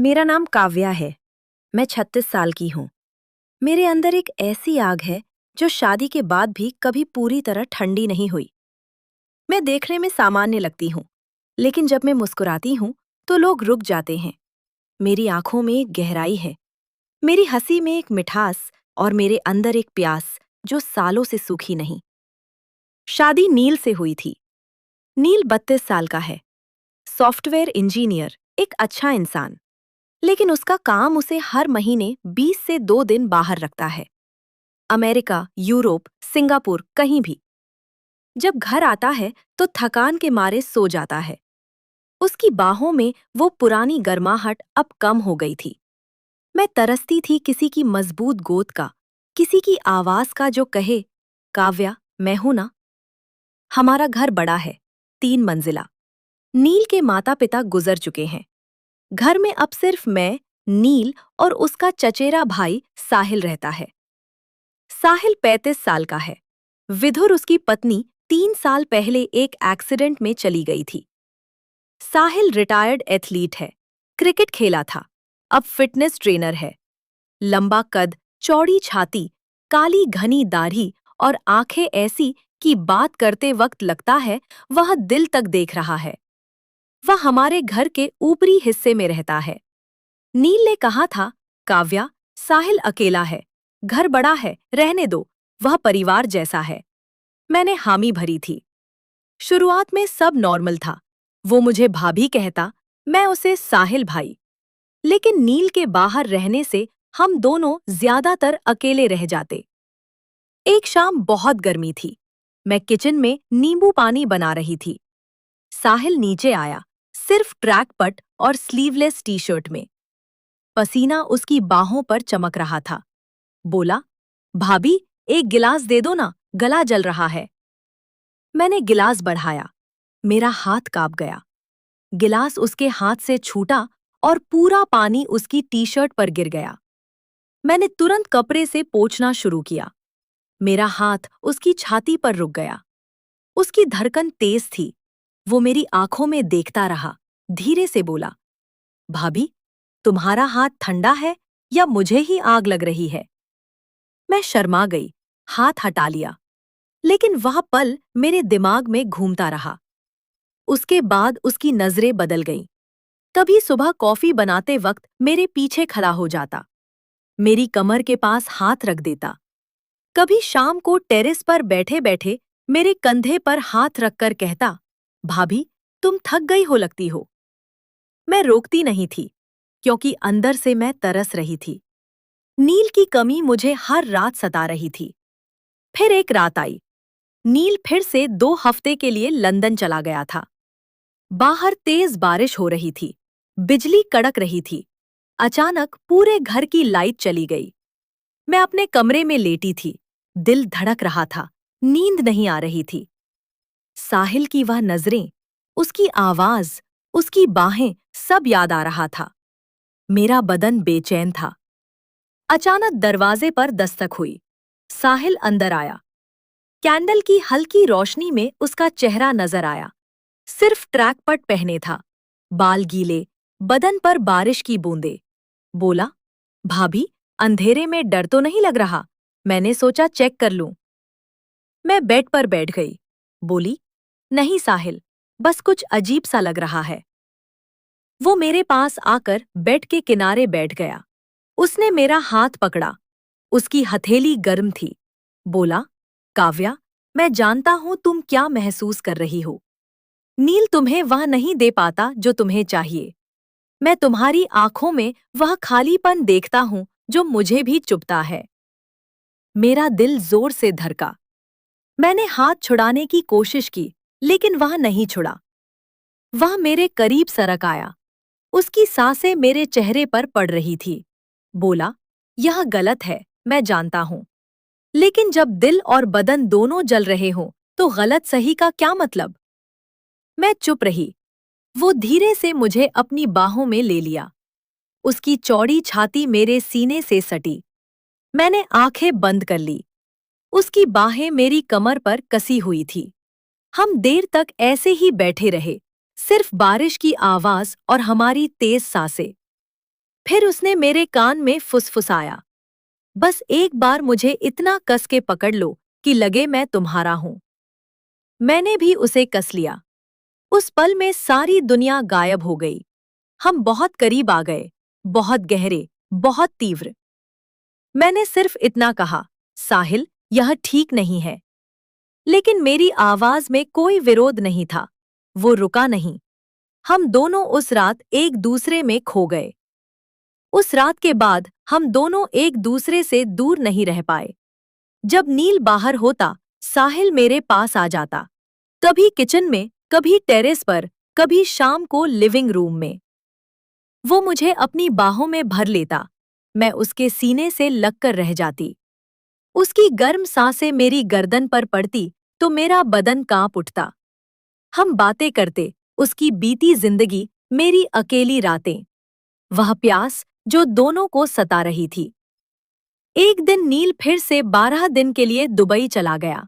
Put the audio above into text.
मेरा नाम काव्या है। मैं 36 साल की हूँ। मेरे अंदर एक ऐसी आग है जो शादी के बाद भी कभी पूरी तरह ठंडी नहीं हुई। मैं देखने में सामान्य लगती हूँ, लेकिन जब मैं मुस्कुराती हूँ तो लोग रुक जाते हैं। मेरी आंखों में एक गहराई है, मेरी हंसी में एक मिठास और मेरे अंदर एक प्यास जो सालों से सूखी नहीं। शादी नील से हुई थी। नील 32 साल का है, सॉफ्टवेयर इंजीनियर, एक अच्छा इंसान। लेकिन उसका काम उसे हर महीने 20 से 2 दिन बाहर रखता है। अमेरिका, यूरोप, सिंगापुर, कहीं भी। जब घर आता है तो थकान के मारे सो जाता है। उसकी बाहों में वो पुरानी गर्माहट अब कम हो गई थी। मैं तरसती थी किसी की मजबूत गोद का, किसी की आवाज का जो कहे, काव्या, मैं हूं ना। हमारा घर बड़ा है, 3 मंजिला। नील के माता पिता गुजर चुके हैं। घर में अब सिर्फ मैं, नील और उसका चचेरा भाई साहिल रहता है। साहिल 35 साल का है। विधुर उसकी पत्नी 3 साल पहले एक एक्सीडेंट में चली गई थी। साहिल रिटायर्ड एथलीट है, क्रिकेट खेला था, अब फिटनेस ट्रेनर है। लंबा कद, चौड़ी छाती, काली घनी दाढ़ी और आंखें ऐसी कि बात करते वक्त लगता है वह दिल तक देख रहा है। वह हमारे घर के ऊपरी हिस्से में रहता है। नील ने कहा था, काव्या, साहिल अकेला है, घर बड़ा है, रहने दो, वह परिवार जैसा है। मैंने हामी भरी थी। शुरुआत में सब नॉर्मल था। वो मुझे भाभी कहता, मैं उसे साहिल भाई। लेकिन नील के बाहर रहने से हम दोनों ज्यादातर अकेले रह जाते। एक शाम बहुत गर्मी थी। मैं किचन में नींबू पानी बना रही थी। साहिल नीचे आया, सिर्फ ट्रैक पट और स्लीवलेस टी शर्ट में। पसीना उसकी बाहों पर चमक रहा था। बोला, भाभी, एक गिलास दे दो ना, गला जल रहा है। मैंने गिलास बढ़ाया। मेरा हाथ कांप गया। गिलास उसके हाथ से छूटा और पूरा पानी उसकी टी शर्ट पर गिर गया। मैंने तुरंत कपड़े से पोंछना शुरू किया। मेरा हाथ उसकी छाती पर रुक गया। उसकी धड़कन तेज थी। वो मेरी आंखों में देखता रहा, धीरे से बोला, भाभी, तुम्हारा हाथ ठंडा है या मुझे ही आग लग रही है? मैं शर्मा गई, हाथ हटा लिया। लेकिन वह पल मेरे दिमाग में घूमता रहा। उसके बाद उसकी नजरें बदल गईं। कभी सुबह कॉफी बनाते वक्त मेरे पीछे खड़ा हो जाता, मेरी कमर के पास हाथ रख देता। कभी शाम को टेरेस पर बैठे बैठे मेरे कंधे पर हाथ रखकर कहता, भाभी, तुम थक गई हो लगती हो। मैं रोकती नहीं थी, क्योंकि अंदर से मैं तरस रही थी। नील की कमी मुझे हर रात सता रही थी। फिर एक रात आई। नील फिर से 2 हफ्ते के लिए लंदन चला गया था। बाहर तेज बारिश हो रही थी, बिजली कड़क रही थी। अचानक पूरे घर की लाइट चली गई। मैं अपने कमरे में लेटी थी, दिल धड़क रहा था, नींद नहीं आ रही थी। साहिल की वह नजरें, उसकी आवाज, उसकी बाहें, सब याद आ रहा था। मेरा बदन बेचैन था। अचानक दरवाजे पर दस्तक हुई। साहिल अंदर आया। कैंडल की हल्की रोशनी में उसका चेहरा नजर आया। सिर्फ ट्रैक पट पहने था, बाल गीले, बदन पर बारिश की बूंदें। बोला, भाभी, अंधेरे में डर तो नहीं लग रहा? मैंने सोचा चेक कर लूं। मैं बेड पर बैठ गई। बोली, नहीं साहिल, बस कुछ अजीब सा लग रहा है। वो मेरे पास आकर बेड के किनारे बैठ गया। उसने मेरा हाथ पकड़ा। उसकी हथेली गर्म थी। बोला, काव्या, मैं जानता हूं तुम क्या महसूस कर रही हो। नील तुम्हें वह नहीं दे पाता जो तुम्हें चाहिए। मैं तुम्हारी आंखों में वह खालीपन देखता हूं जो मुझे भी चुभता है। मेरा दिल जोर से धड़का। मैंने हाथ छुड़ाने की कोशिश की, लेकिन वह नहीं छुड़ा। वह मेरे करीब सरक आया। उसकी सांसें मेरे चेहरे पर पड़ रही थी। बोला, यह गलत है, मैं जानता हूं। लेकिन जब दिल और बदन दोनों जल रहे हों, तो गलत सही का क्या मतलब? मैं चुप रही। वो धीरे से मुझे अपनी बाहों में ले लिया। उसकी चौड़ी छाती मेरे सीने से सटी। मैंने आंखें बंद कर ली। उसकी बाहें मेरी कमर पर कसी हुई थी। हम देर तक ऐसे ही बैठे रहे, सिर्फ बारिश की आवाज और हमारी तेज सांसें। फिर उसने मेरे कान में फुसफुसाया, बस एक बार मुझे इतना कस के पकड़ लो कि लगे मैं तुम्हारा हूं। मैंने भी उसे कस लिया। उस पल में सारी दुनिया गायब हो गई। हम बहुत करीब आ गए, बहुत गहरे, बहुत तीव्र। मैंने सिर्फ इतना कहा, साहिल, यह ठीक नहीं है। लेकिन मेरी आवाज में कोई विरोध नहीं था। वो रुका नहीं। हम दोनों उस रात एक दूसरे में खो गए। उस रात के बाद हम दोनों एक दूसरे से दूर नहीं रह पाए। जब नील बाहर होता, साहिल मेरे पास आ जाता। कभी किचन में, कभी टेरेस पर, कभी शाम को लिविंग रूम में। वो मुझे अपनी बाहों में भर लेता। मैं उसके सीने से लगकर रह जाती। उसकी गर्म सांसें मेरी गर्दन पर पड़ती तो मेरा बदन कांप उठता। हम बातें करते, उसकी बीती जिंदगी, मेरी अकेली रातें, वह प्यास जो दोनों को सता रही थी। एक दिन नील फिर से 12 दिन के लिए दुबई चला गया।